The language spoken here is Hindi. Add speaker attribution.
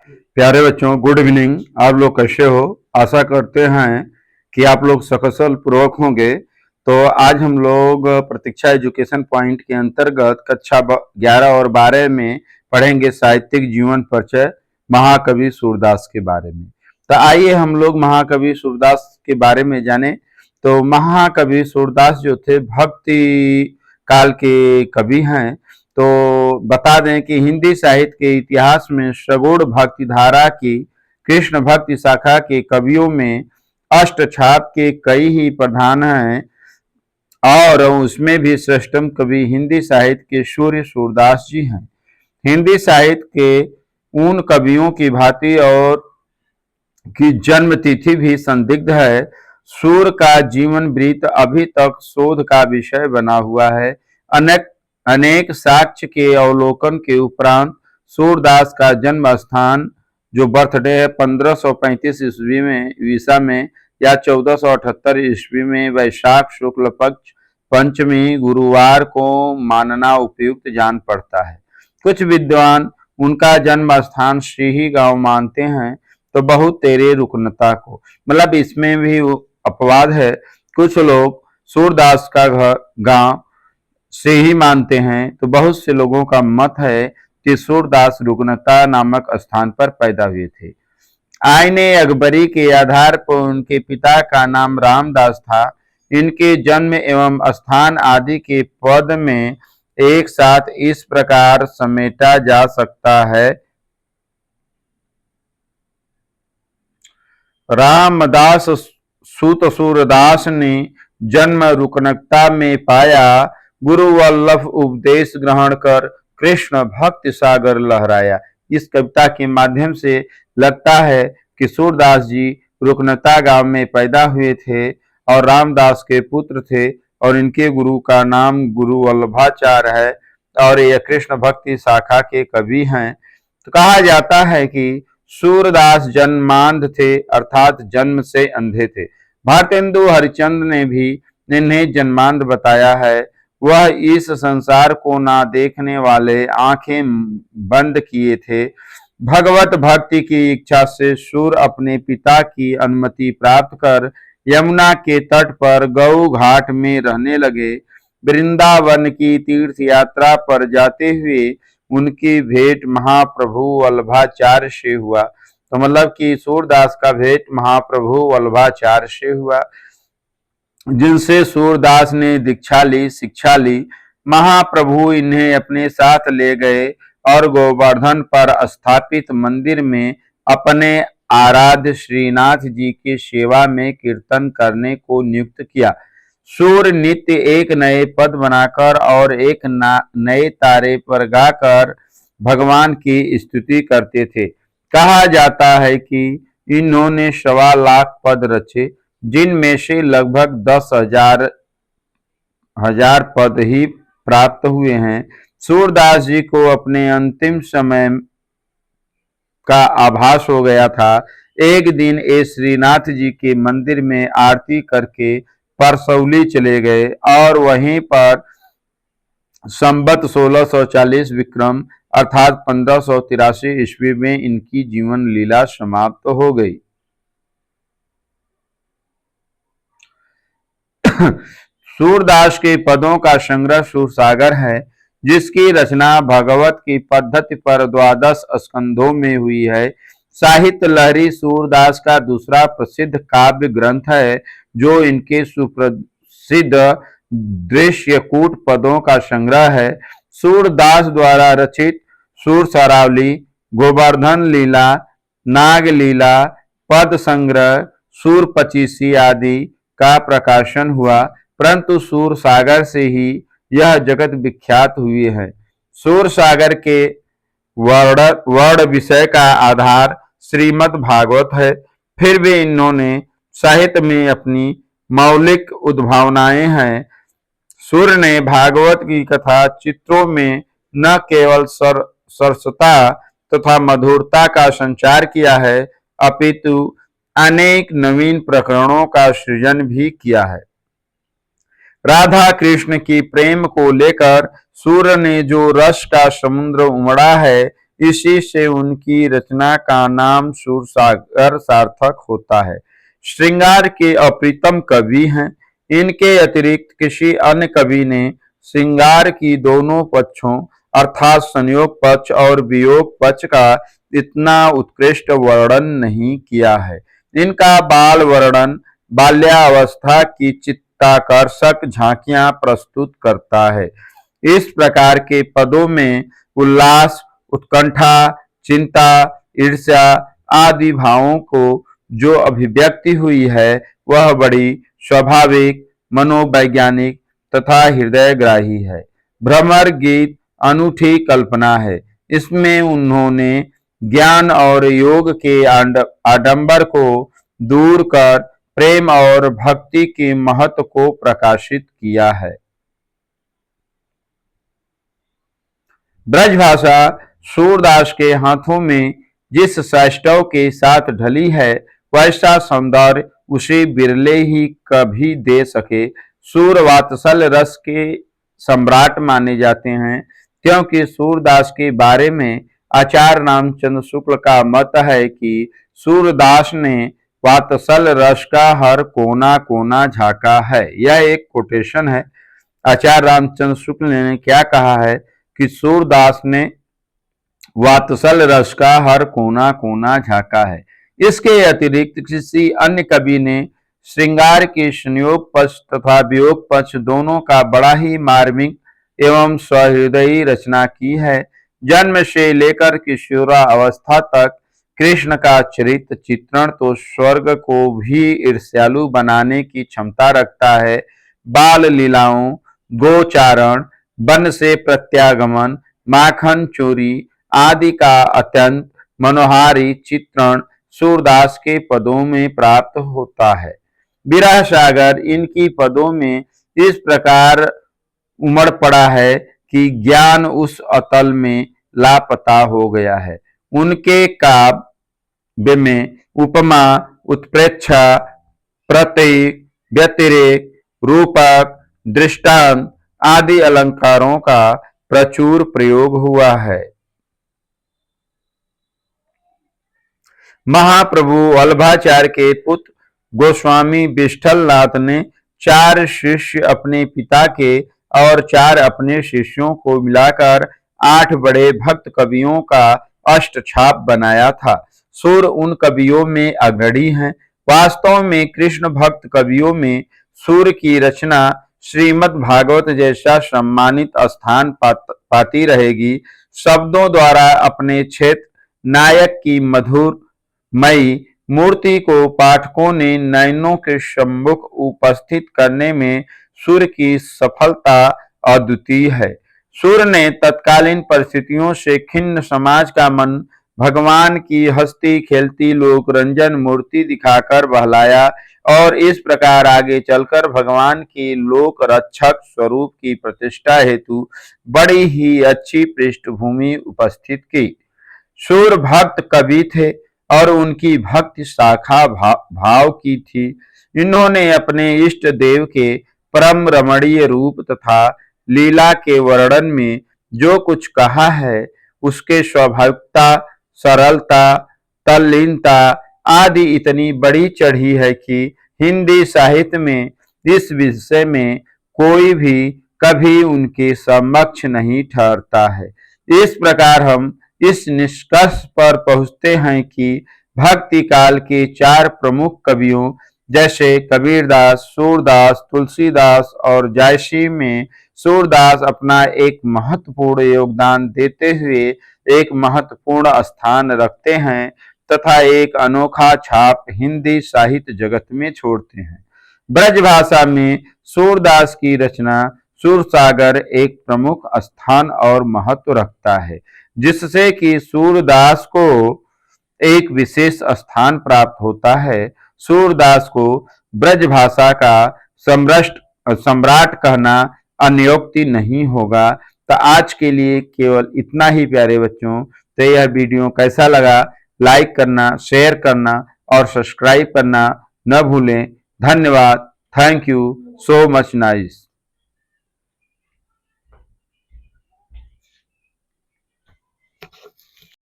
Speaker 1: प्यारे बच्चों, गुड इवनिंग। आप लोग कैसे हो? आशा करते हैं कि आप लोग सकुशल पूर्वक होंगे। तो आज हम लोग प्रतीक्षा एजुकेशन पॉइंट के अंतर्गत कक्षा 11 और 12 में पढ़ेंगे साहित्यिक जीवन परिचय महाकवि सूरदास के बारे में। तो आइए हम लोग महाकवि सूरदास के बारे में जाने। तो महाकवि सूरदास जो थे भक्ति काल के कवि हैं। तो बता दें कि हिंदी साहित्य के इतिहास में सगुण भक्ति धारा की कृष्ण भक्ति शाखा के कवियों में अष्टछाप के कई ही प्रधान हैं और उसमें भी श्रेष्ठतम कवि हिंदी साहित्य के सूर्य सूरदास जी हैं। हिंदी साहित्य के उन कवियों की भांति और की जन्म तिथि भी संदिग्ध है। सूर का जीवन वृत्त अभी तक शोध का विषय बना हुआ है। अनेक अनेक साक्ष्य के अवलोकन के उपरांत सूरदास का जन्म स्थान जो बर्थडे है 1535 ईस्वी में ईसा में या 1478 ईस्वी में वैशाख शुक्ल पक्ष पंचमी गुरुवार को मानना उपयुक्त जान पड़ता है। कुछ विद्वान उनका जन्म स्थान श्रीही गांव मानते हैं तो बहुत तेरे रुकनता को, मतलब इसमें भी अपवाद है। कुछ लोग सूरदास का गांव से ही मानते हैं तो बहुत से लोगों का मत है कि सूरदास रुकनता नामक स्थान पर पैदा हुए थे। आईने अकबरी के आधार पर उनके पिता का नाम रामदास था। इनके जन्म एवं स्थान आदि के पद में एक साथ इस प्रकार समेटा जा सकता है। रामदास सूत सूरदास ने जन्म रुकनकता में पाया, गुरु वल्लभ उपदेश ग्रहण कर कृष्ण भक्ति सागर लहराया। इस कविता के माध्यम से लगता है कि सूरदास जी रुकनता गांव में पैदा हुए थे और रामदास के पुत्र थे और इनके गुरु का नाम गुरु वल्लभाचार्य है और यह कृष्ण भक्ति शाखा के कवि हैं। तो कहा जाता है कि सूरदास जन्मांध थे, अर्थात जन्म से अंधे थे। भारतेंदु हरिश्चंद्र ने भी इन्हें जन्मांध बताया है। वह इस संसार को ना देखने वाले, आंखें बंद किए थे। भगवत भक्ति की इच्छा से सूर अपने पिता की अनुमति प्राप्त कर यमुना के तट पर गौ घाट में रहने लगे। वृंदावन की तीर्थ यात्रा पर जाते हुए उनकी भेंट महाप्रभु वल्लभाचार्य से हुआ। तो मतलब कि सूरदास का भेंट महाप्रभु वल्लभाचार्य से हुआ, जिनसे सूरदास ने दीक्षा ली, शिक्षा ली। महाप्रभु इन्हें अपने साथ ले गए और गोवर्धन पर स्थापित मंदिर में अपने आराध्य श्रीनाथ जी की सेवा में कीर्तन करने को नियुक्त किया। सूर नित्य एक नए पद बनाकर और एक नए तारे पर गाकर भगवान की स्तुति करते थे। कहा जाता है कि इन्होंने 1.25 लाख पद रचे, जिनमें से लगभग 10,000 पद ही प्राप्त हुए हैं। सूरदास जी को अपने अंतिम समय का आभास हो गया था। एक दिन ये श्रीनाथ जी के मंदिर में आरती करके परसौली चले गए और वहीं पर संबत 1640 विक्रम अर्थात 1583 ईस्वी में इनकी जीवन लीला समाप्त हो गई। सूरदास के पदों का संग्रह सूरसागर है, जिसकी रचना भगवत की पद्धति पर 12 स्कंधों में हुई है। साहित्य लहरी सूरदास का दूसरा प्रसिद्ध काव्य ग्रंथ है, जो इनके सुप्रसिद्ध दृश्यकूट पदों का संग्रह है। सूरदास द्वारा रचित सूर सरावली, गोवर्धन लीला, नाग लीला, पद संग्रह, सूर पचीसी आदि का प्रकाशन हुआ, परंतु सूर सागर से ही यह जगत विख्यात हुए हैं। सूर सागर के वर्ण विषय का आधार श्रीमद् भागवत है। फिर भी इन्होंने साहित्य में अपनी मौलिक उद्भावनाएं हैं। सूर्य ने भागवत की कथा चित्रों में न केवल सरसता तथा मधुरता का संचार किया है, अपितु अनेक नवीन प्रकरणों का सृजन भी किया है। राधा कृष्ण की प्रेम को लेकर सूर्य ने जो रस का समुद्र उमड़ा है, इसी से उनकी रचना का नाम सूरसागर सार्थक होता है। श्रृंगार के अप्रीतम कवि हैं। इनके अतिरिक्त किसी अन्य कवि ने श्रृंगार की दोनों पक्षों अर्थात संयोग पक्ष और वियोग पक्ष का इतना उत्कृष्ट वर्णन नहीं किया है। इनका बाल वर्णन बाल्यावस्था की चित्ताकर्षक झांकियां प्रस्तुत करता है। इस प्रकार के पदों में उल्लास, उत्कंठा, चिंता, ईर्ष्या आदि भावों को जो अभिव्यक्ति हुई है वह बड़ी स्वाभाविक, मनोवैज्ञानिक तथा हृदयग्राही है। भ्रमर गीत अनूठी कल्पना है। इसमें उन्होंने ज्ञान और योग के आडंबर को दूर कर प्रेम और भक्ति के महत्व को प्रकाशित किया है। ब्रजभाषा सूरदास के हाथों में जिस सैष्टव के साथ ढली है वैसा सौंदर्य उसे बिरले ही कभी दे सके। सूर वात्सल रस के सम्राट माने जाते हैं, क्योंकि सूरदास के बारे में आचार्य रामचंद्र शुक्ल का मत है कि सूरदास ने वात्सल रस का हर कोना कोना झांका है। यह एक कोटेशन है। आचार्य रामचंद्र शुक्ल ने क्या कहा है कि सूरदास ने वात्सल रस का हर कोना कोना झांका है। इसके अतिरिक्त किसी अन्य कवि ने श्रृंगार के संयोग पक्ष तथा वियोग पक्ष दोनों का बड़ा ही मार्मिक एवं सहृदयी रचना की है। जन्म से लेकर किशोरावस्था तक कृष्ण का चरित्र चित्रण तो स्वर्ग को भी ईर्ष्यालु बनाने की क्षमता रखता है। बाल लीलाओं, गोचारण, वन से प्रत्यागमन, माखन चोरी आदि का अत्यंत मनोहारी चित्रण सूरदास के पदों में प्राप्त होता है। विरह सागर इनकी पदों में इस प्रकार उमड़ पड़ा है कि ज्ञान उस अतल में लापता हो गया है। उनके काव्य में उपमा, उत्प्रेक्षा, प्रतीक, व्यतिरेक, रूपक, दृष्टांत आदि अलंकारों का प्रचुर प्रयोग हुआ है। महाप्रभु वल्लभाचार्य के पुत्र गोस्वामी विठलनाथ ने 4 शिष्य अपने पिता के और 4 अपने शिष्यों को मिलाकर 8 बड़े भक्त कवियों का अष्टछाप बनाया था। सूर उन कवियों में अग्रणी हैं। वास्तव में कृष्ण भक्त कवियों में सूर की रचना श्रीमद् भागवत जैसा सम्मानित स्थान पाती रहेगी। शब्दों द्वारा अपने क्षेत्र नायक की मधुर मई मूर्ति को पाठकों ने नयनों के सम्मुख उपस्थित करने में सूर की सफलता अद्वितीय है। सूर ने तत्कालीन परिस्थितियों से खिन्न समाज का मन भगवान की हंसती खेलती लोक रंजन मूर्ति दिखाकर बहलाया और इस प्रकार आगे चलकर भगवान की लोक रक्षक स्वरूप की प्रतिष्ठा हेतु बड़ी ही अच्छी पृष्ठभूमि उपस्थित की। सूर भक्त कवि थे और उनकी भक्ति शाखा भाव की थी। इन्होंने अपने इष्ट देव के परम रमणीय रूप तथा लीला के वर्णन में जो कुछ कहा है उसके स्वाभाविकता, सरलता, तल्लीनता आदि इतनी बड़ी चढ़ी है कि हिंदी साहित्य में इस विषय में कोई भी कभी उनके समक्ष नहीं ठहरता है। इस प्रकार हम इस निष्कर्ष पर पहुंचते हैं कि भक्ति काल के 4 प्रमुख कवियों जैसे कबीरदास, सूरदास, तुलसीदास और जायसी में सूरदास अपना एक महत्वपूर्ण योगदान देते हुए एक महत्वपूर्ण स्थान रखते हैं तथा एक अनोखा छाप हिंदी साहित्य जगत में छोड़ते हैं। ब्रजभाषा में सूरदास की रचना सूरसागर एक प्रमुख स्थान और महत्व रखता है, जिससे कि सूरदास को एक विशेष स्थान प्राप्त होता है। सूरदास को ब्रजभाषा का सम्राट कहना अनयोक्ति नहीं होगा। तो आज के लिए केवल इतना ही प्यारे बच्चों। तो यह वीडियो कैसा लगा लाइक करना, शेयर करना और सब्सक्राइब करना न भूलें। धन्यवाद। Thank you so much nice.